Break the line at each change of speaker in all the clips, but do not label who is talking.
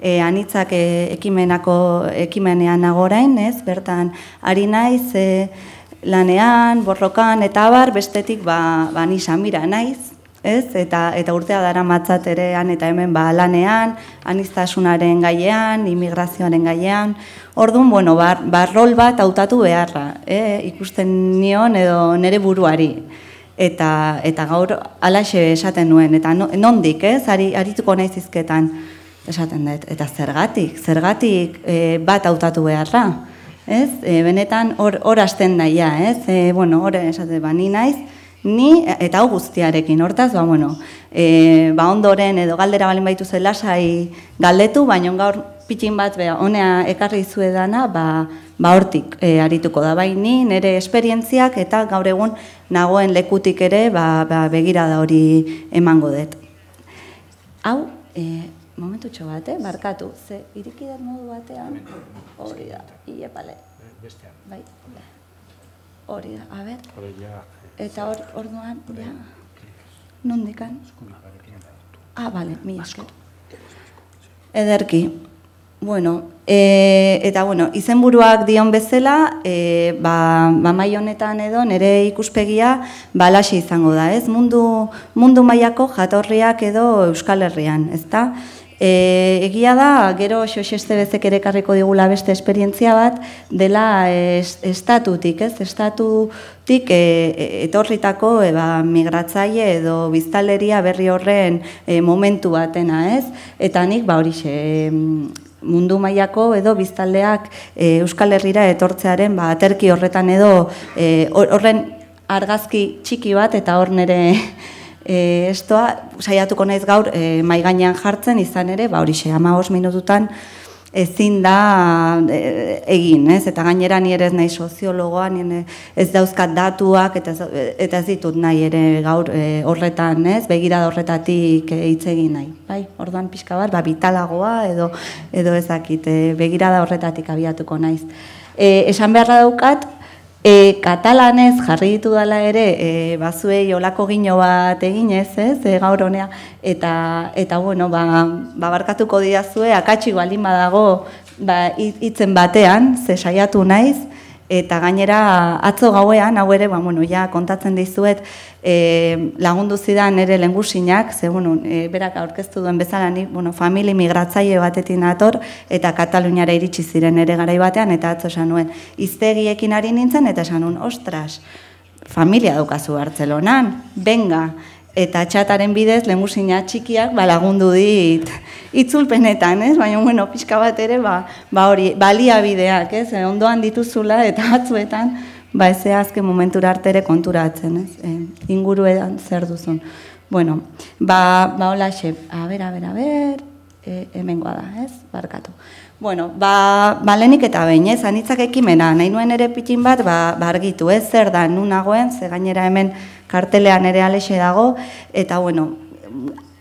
anitzak ekimenean nagorain, ez? Bertan, ari naiz, lanean, borrokan, eta abar, bestetik, ni Samira naiz, ez? Eta urtea dara matzat erean eta hemen lanean, aniztasunaren gainean, immigrazioaren gainean. Orduan, rol bat hautatu beharra, ikusten nion edo nire buruari. Eta gaur alaxe esaten nuen, eta nondik, ez? Arituko naiz hizketan esaten dut. Eta zergatik bat hautatu beharra, ez? Benetan hor hasten daia, ez? Hor esaten, ni naiz, ni eta hau guztiarekin, hortaz, ondoren edo galdera balen baitu zen lasai galdetu, baina gaur pitxin bat honea ekarri zuedana, hortik arituko da, bai ni nire esperientziak eta gaur egun nagoen lekutik ere begirada hori emango dut. Hau, momentutxo bat, barkatu, ze irikidat modu batean, hori da, iepale. Bai, hori da, a ber. Eta orduan, nondikan? Bale, mi esker. Ederki. Eta izenburuak dion bezala, mai honetan edo nire ikuspegia alaxe izango da, ez? Mundu mailako jatorriak edo Euskal Herrian, ezta? Egia da, gero Xoxeste bezek ere ekarriko digula beste esperientzia bat, dela estatutik, ez? Estatutik etorritako migratzaile edo biztanleria berri horren momentu batena, ez? Eta nik, horixe, mundu mailako edo biztanleak Euskal Herrira etortzearen aterki horretan edo horren argazki txiki bat eta hor nire estoa saiatuko naiz gaur mahai gainean jartzen izan ere, horixe, 15 minututan ezin da egin, ez? Eta gainera ni ere ez nahi soziologoa, ez dauzkat datuak eta ez ditut nahi ere gaur horretan, ez? Begirada horretatik hitz egin nahi. Bai, orduan pixka bat, vitalagoa edo ezakit, begirada horretatik abiatuko naiz. Esan beharra daukat, katalanez jarri ditu dela ere, bazuei olako gino bat eginez, ez, gaur honea, eta barkatuko didazue, akatxik baldin badago hitzen batean, ze saiatu naiz, eta gainera atzo gauean, hau ere, kontatzen dizuet, lagundu zidan ere lengusinak, ze, berak aurkeztu duen bezala, famili migratzaile batetik nator, eta Kataluniara iritsi ziren ere garai batean, eta atzo esan nuen, hiztegiekin ari nintzen, eta esan nuen, ostras, familia daukazu Bartzelonan, benga, eta txataren bidez, lengusina txikiak lagundu dit itzulpenetan, ez? Baina, pixka bat ere, hori, baliabideak, ez? Ondoan dituzula, eta batzuetan, ez azken momentura arte ere konturatzen, ez? Inguruetan zer duzun. Holaxe, a ber, hemengoa da, ez? Barkatu. Lehenik eta behin, ez? Anitzak ekimena, nahi nuen ere pitxin bat, argitu, ez? Zer da, nun nagoen, ze gainera hemen kartelean ere alexe dago, eta,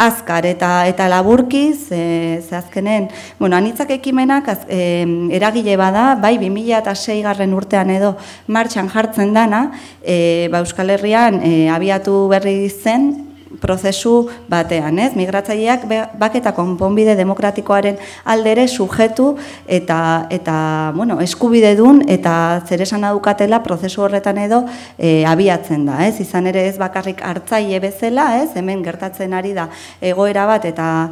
azkar eta laburkiz, ze azkenen, anitzak ekimenak eragile bada, bai 2006 urtean edo martxan jartzen dana, Euskal Herrian abiatu berri zen prozesu batean, ez? Migratzaileak bake eta konponbide demokratikoaren aldere sujetu eta eskubide dun eta zer esan adukatela prozesu horretan edo abiatzen da, ez? Izan ere ez bakarrik hartzaile bezala, ez? Hemen gertatzen ari da egoera bat eta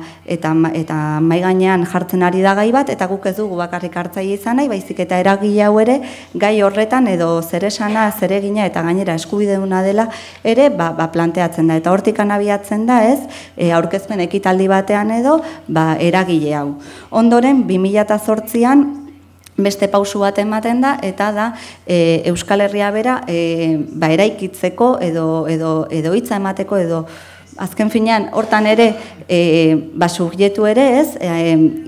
mahai gainean jartzen ari da gai bat, eta guk ez dugu bakarrik hartzaile izan nahi, baizik eta eragile hau ere gai horretan edo zer esana, zer egina eta gainera eskubide duna dela ere planteatzen da, eta hortik abiatzen da, ez, aurkezpen ekitaldi batean edo, eragile hau. Ondoren, 2008an, beste pausu bat ematen da, eta da Euskal Herria bera eraikitzeko edo hitza emateko edo azken finean, hortan ere, subjektu ere ez,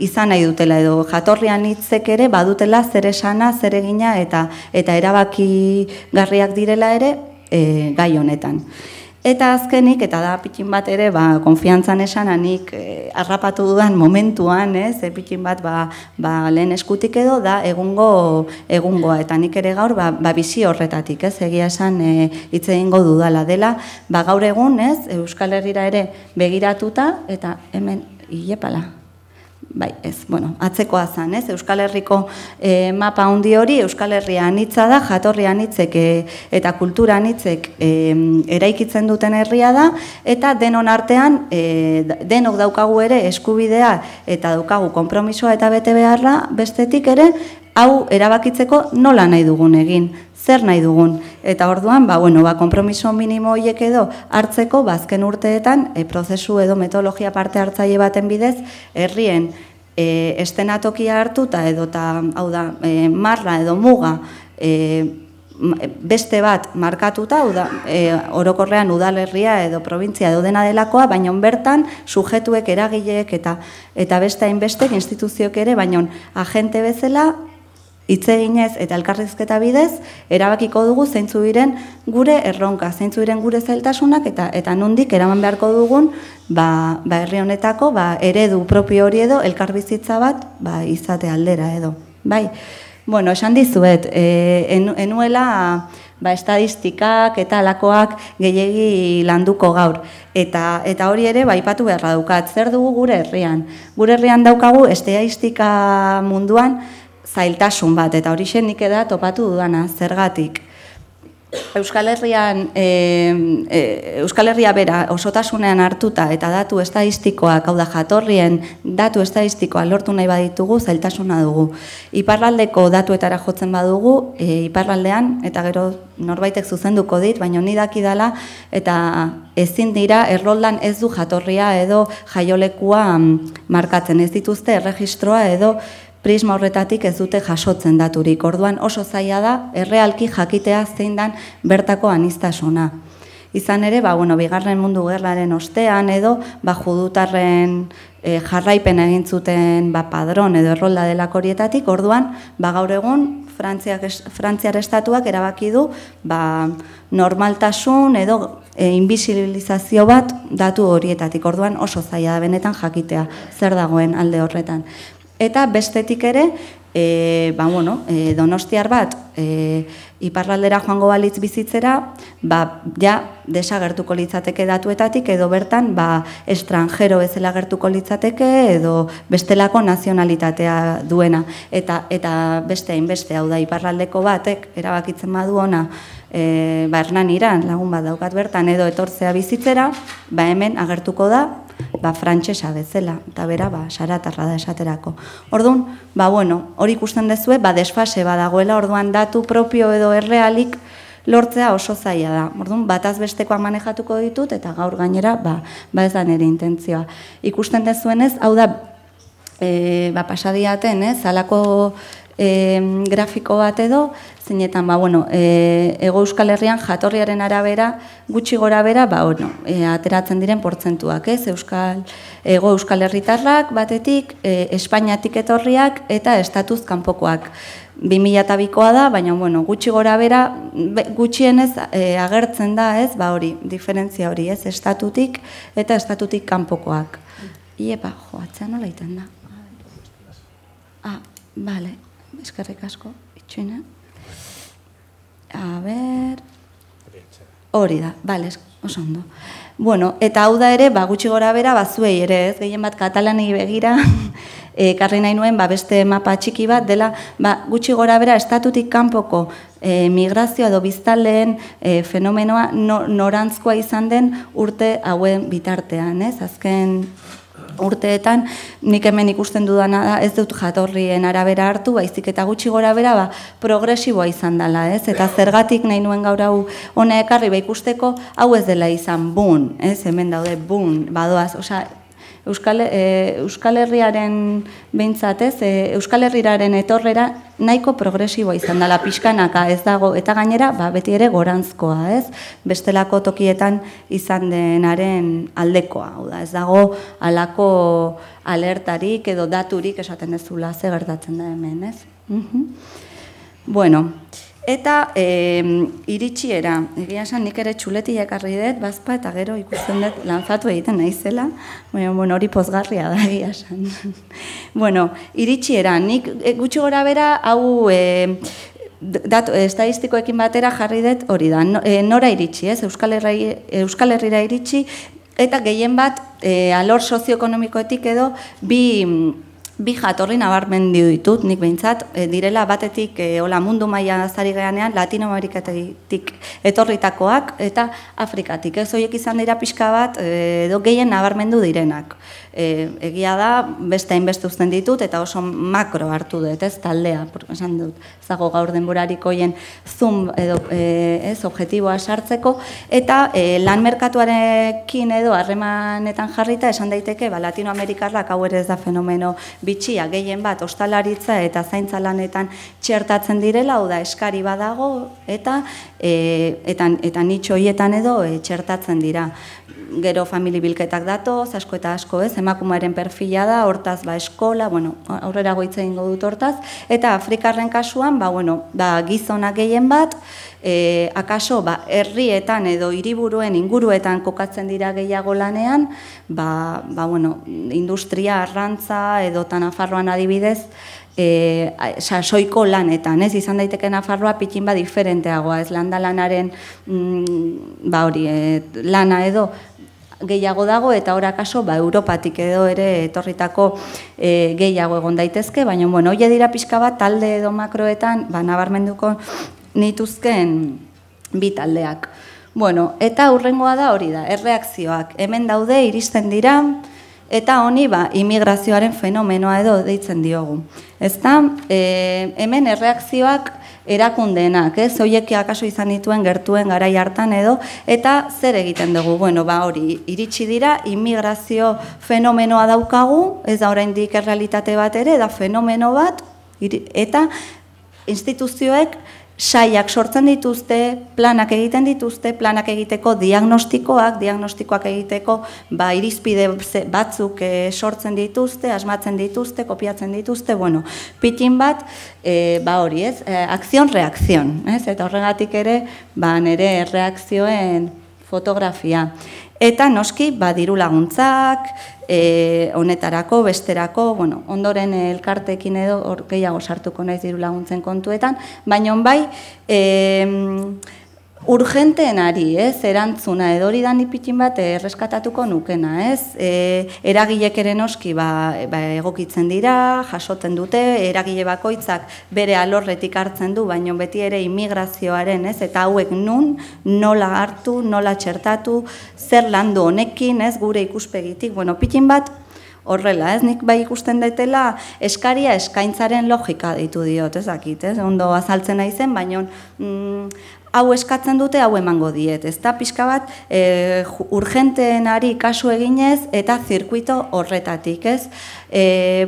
izan nahi dutela edo jatorrian hitzek ere, badutela zer esana, zer egina eta erabaki garriak direla ere gai honetan. Eta azkenik, eta da pitxin bat ere, konfiantzan esananik harrapatu dudan momentuan, ez, pitxin bat lehen eskutik edo, da egungoa, eta nik ere gaur, bizi horretatik, ez, egia esan hitz egingo dudala dela, gaur egun, ez, Euskal Herrira ere begiratuta, eta hemen, ilepala, bai, ez, bueno, atzekoa zen, ez? Euskal Herriko mapa handi hori, Euskal Herria anitza da, jatorri anitzek eta kultura anitzek eraikitzen duten herria da, eta denon artean, denok daukagu ere eskubidea eta daukagu konpromisoa eta bete beharra, bestetik ere, hau erabakitzeko nola nahi dugun egin, zer nahi dugun. Eta orduan, konpromiso minimo horiek edo hartzeko, azken urteetan, prozesu edo metodologia parte hartzaile baten bidez, herrien estenatokia hartuta edo, hau da, marra edo muga, beste bat markatuta, orokorrean udalerria edo provintzia edo dena delakoa, baina bertan sujetuek, eragileek eta beste hainbestek instituzioek ere, baina agente bezala, hitz eginez eta elkarrizketa bidez, erabakiko dugu zeintzu diren gure erronka, zeintzu diren gure zailtasunak eta nondik eraman beharko dugun herri honetako eredu propio hori edo elkarbizitza bat izate aldera edo. Bai, bueno, esan dizuet, enuela estadistikak eta alakoak gehiegi landuko gaur. Eta hori ere, aipatu beharra daukat, zer dugu gure herrian? Gure herrian daukagu estadistika munduan zailtasun bat, eta hori nik eda topatu dudana, zergatik. Euskal Herria bera osotasunean hartuta eta datu estadistikoak, hau da jatorrien datu estadistikoa lortu nahi baditugu, zailtasuna dugu. Iparraldeko datuetara jotzen badugu, iparraldean, eta gero norbaitek zuzenduko dit, baina ni dakidala, eta ezin dira erroldan ez du jatorria edo jaiolekua markatzen, ez dituzte erregistroa edo prisma horretatik ez dute jasotzen daturik. Orduan oso zaila da, errealki jakitea zein dan bertako aniztasuna. Izan ere, Bigarren Mundu Gerraren ostean edo, judutarren jarraipen egin zuten padron edo errolda delako horietatik, orduan, gaur egun, Frantziar estatuak erabaki du, normaltasun edo invisibilizazio bat datu horietatik. Orduan oso zaila da benetan jakitea zer dagoen alde horretan. Eta bestetik ere, donostiar bat, iparraldera joango balitz bizitzera, desagertuko litzateke datuetatik, edo bertan, estrangero bezala gertuko litzateke, edo bestelako nazionalitatea duena. Eta beste hainbeste, hau da, iparraldeko batek, erabakitzen badu ona, Hernaniran, lagun bat daukat bertan, edo etortzea bizitzera, hemen agertuko da, frantsesa bezala, eta bera, saratarra da esaterako. Orduan, hori ikusten dezue, desfase badagoela, orduan datu propio edo errealik lortzea oso zaila da. Orduan, bataz bestekoa manejatuko ditut, eta gaur gainera, ez da nire intentzioa. Ikusten dezuenez, hau da, pasadiaten, halako grafiko bat edo, zeinetan, Hego Euskal Herrian jatorriaren arabera, gutxi gora bera, ateratzen diren portzentuak, ez? Hego Euskal Herritarrak batetik, Espainiatik etorriak eta estatuz kanpokoak. 2002koa da, baina, gutxi gora bera, gutxienez agertzen da, ez? Hori, diferentzia hori, ez? Estatutik eta estatutik kanpokoak. Iepa, atzean nola iten da? Bale. Eskerrik asko, itxuina. A ber... Hori da, bale, oso ondo. Eta hau da ere, gutxi gora bera, zuei ere, ez, gehien bat katalani begira, karri nahi nuen, beste mapa txiki bat, dela, gutxi gora bera, estatutik kanpoko migrazioa edo biztanleen fenomenoa norantzkoa izan den urte hauen bitartean, ez, azken urteetan, nik hemen ikusten dudana da, ez dut jatorrien arabera hartu, baizik eta gutxi gora bera, progresiboa izan dela, ez? Eta zergatik nahi nuen gaur hau hona ekarri, ikusteko, hau ez dela izan, bun, ez? Hemen daude, bun, badoaz, osea, Euskal Herriaren behintzat, ez? Euskal Herriaren etorrera nahiko progresiboa izan dela, pixkanaka ez dago, eta gainera, beti ere gorantzkoa, ez? Bestelako tokietan izan denaren aldekoa, hau da, ez dago alako alertarik edo daturik esaten dezula, ze gertatzen da hemen, ez? Bueno, eta iritsiera, egia esan nik ere txuleti jakarri dut, bazpa, eta gero ikusten dut lanzatu egiten naizela, hori pozgarria da, egia esan. Iritsiera, nik gutxi gora bera, hau estadistikoekin batera jarri dut hori da, nora iritsi, ez? Euskal Herrira iritsi, eta gehien bat, alor sozioekonomikoetik edo, bi bi jatorri nabarmendu ditut, nik behintzat, direla batetik hola mundu maila zari geanean Latinoamerikatik etorritakoak eta Afrikatik. Ez horiek izan dira pixka bat edo gehien nabarmendu direnak. Egia da, beste hainbeste uzten ditut eta oso makro hartu dut, ez taldea, esan dut, zago gaur denborarik hoien zoom edo objektiboa sartzeko, eta lan merkatuarekin edo harremanetan jarrita esan daiteke Latinoamerikarrak hau ere ez da fenomeno bitxia, gehien bat ostalaritza eta zaintza lanetan txertatzen direla, hau da eskari badago eta nitxo horietan edo txertatzen dira. Gero famili bilketak datoz, asko eta asko ez, emakumearen perfila da, hortaz eskola, aurrera goitze egingo dut hortaz, eta Afrikarren kasuan, gizonak gehien bat, akaso herrietan edo hiriburuen inguruetan kokatzen dira gehiago lanean, industria, arrantza edo Nafarroan adibidez, sasoiko lanetan, ez izan daiteke Nafarroa pikin diferenteagoa, ez landa lanaren lana edo gehiago dago eta hor akaso Europatik edo ere etorritako gehiago egon daitezke, baina hori dira pixka bat talde edo makroetan nabarmenduko nituzken bi taldeak. Eta hurrengoa da hori da, erreakzioak. Hemen daude, iristen dira, eta honi immigrazioaren fenomenoa edo deitzen diogu. Ezta, hemen erreakzioak erakundeenak, horiek akaso izan dituen gertuen garai hartan edo, eta zer egiten dugu, hori, iritsi dira, immigrazio fenomenoa daukagu, ez da oraindik errealitate bat ere, da fenomeno bat, eta instituzioek saiak sortzen dituzte, planak egiteko diagnostikoak egiteko irizpide batzuk sortzen dituzte, asmatzen dituzte, kopiatzen dituzte, pitin bat, hori ez, akzion-reakzion, eta horregatik ere, nire reakzioen fotografia. Eta noski, diru laguntzak, honetarako, besterako, ondoren elkartekin edo gehiago sartuko naiz diru laguntzen kontuetan, baina urgenteenari, erantzuna edo hori da nipitin bat erreskatatuko nukena, eragilek ere noski egokitzen dira, jasotzen dute, eragile bakoitzak bere alorretik hartzen du, baina beti ere immigrazioaren, eta hauek nola hartu, nola txertatu, zer landu honekin, gure ikuspegitik, pitin bat horrela, nik ikusten detela eskaria eskaintzaren logika deitu diot, ezakit, ondo azaltzen naizen, baina hau eskatzen dute, hau emango diet, ez da pixka bat urgenteenari kasu eginez eta zirkuito horretatik, ez?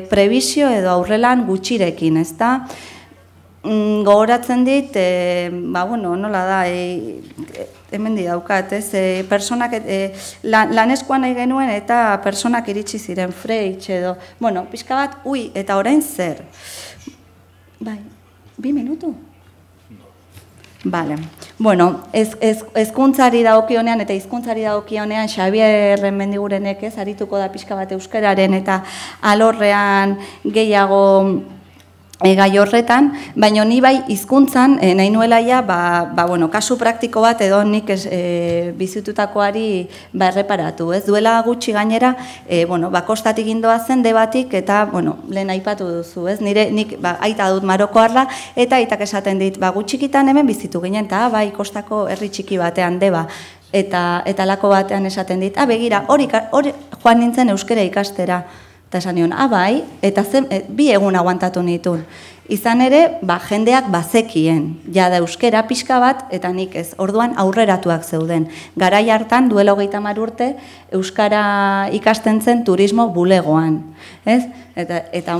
Prebizio edo aurrelan gutxirekin, ez da? Gogoratzen dit, nola da, hemen daukat, ez? Personak, laneskoan nahi genuen eta personak iritsi ziren freitx edo, pixka bat, eta orain zer? Bai, 2 minutu? Bale, hezkuntzari dagokionean eta hizkuntzari dagokionean Xabier Mendigurenek arituko da pixka bat euskararen eta alorrean gehiago gai horretan, baina ni bai hizkuntzan nahi nuelaia, kasu praktiko bat edo nik bizitutakoari erreparatu, ez duela gutxi gainera, kostatik indoa zen debatik eta, lehen aipatu duzu, ez, nik aita dut Marokoarra eta aitak esaten dit, gutxikitan hemen bizitu ginen, eta bai kostako herri txiki batean deba, eta lako batean esaten dit, begira, hori joan nintzen euskara ikastera, eta esan nion, bai, eta bi egun aguantatu nituen. Izan ere, jendeak bazekien, jada euskera pixka bat, eta nik ez, orduan aurreratuak zeuden. Garai hartan, duela 30 urte, euskara ikasten zen turismo bulegoan. Eta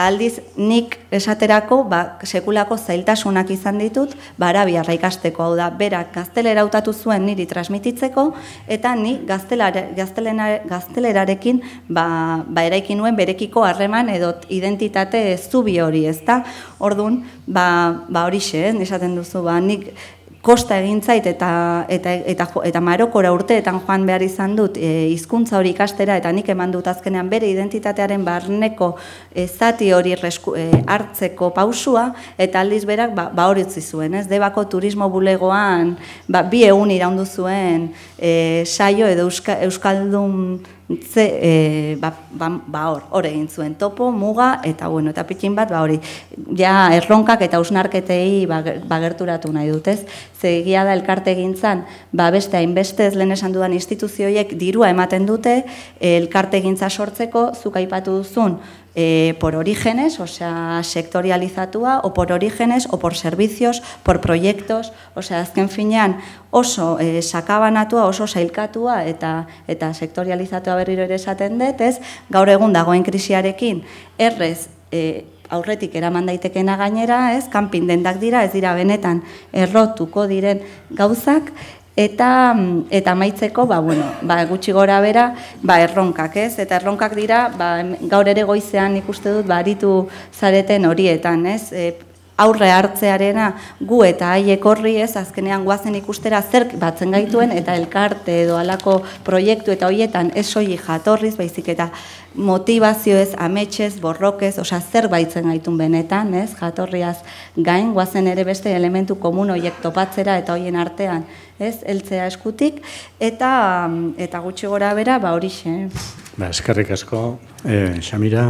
aldiz, nik esaterako, sekulako zailtasunak izan ditut, arabiarra ikasteko, hau da, berak gaztelera hautatu zuen niri transmititzeko, eta ni gaztelerarekin eraikin nuen berekiko harreman edo identitate zubi hori, ezta? Orduan, horixe, esaten duzu, nik kosta egin zait eta Marokora urteetan joan behar izan dut hizkuntza hori ikastera eta nik eman dut azkenean bere identitatearen barneko zati hori hartzeko pausua eta aldiz berak hori utzi zuen, ez? Debako turismo bulegoan 2 egun iraundu zuen saio edo euskaldun hor egin zuen topo, muga, eta eta pitin bat, hori, ja erronkak eta hausnarketei gerturatu nahi dut, ez? Egia da elkarte egintzan, beste hainbeste lehen esan dudan instituzioiek dirua ematen dute, elkarte egintza sortzeko, zuk aipatu duzun, por orígenes, osea, sektorializatua, o por orígenes, o por servicios, por proyectos, osea, azken finean oso sakabanatua, oso sailkatua eta sektorializatua berriro ere esaten dut, ez? Gaur egun dagoen krisiarekin, errez, aurretik eraman daitekena gainera, ez? Kanpin dendak dira, ez dira benetan errotuko diren gauzak, eta amaitzeko, gutxi gora bera, erronkak, ez? Eta erronkak dira, gaur ere goizean ikuste dut, aritu zareten horietan, ez? Aurre hartzearena gu eta haiek horri, ez? Azkenean guazen ikustera zerk batzen gaituen, eta elkarte edo alako proiektu eta horietan ez soilik jatorriz, baizik eta motivazioez, ametxez, borrokez, osea, zer baitzen gaitun benetan, ez? Jatorriaz gain, guazen ere beste elementu komun horiek topatzera eta horien artean, ez? Heltzea eskutik, eta gutxi gora bera, horixe.
Eskerrik asko, Xamira.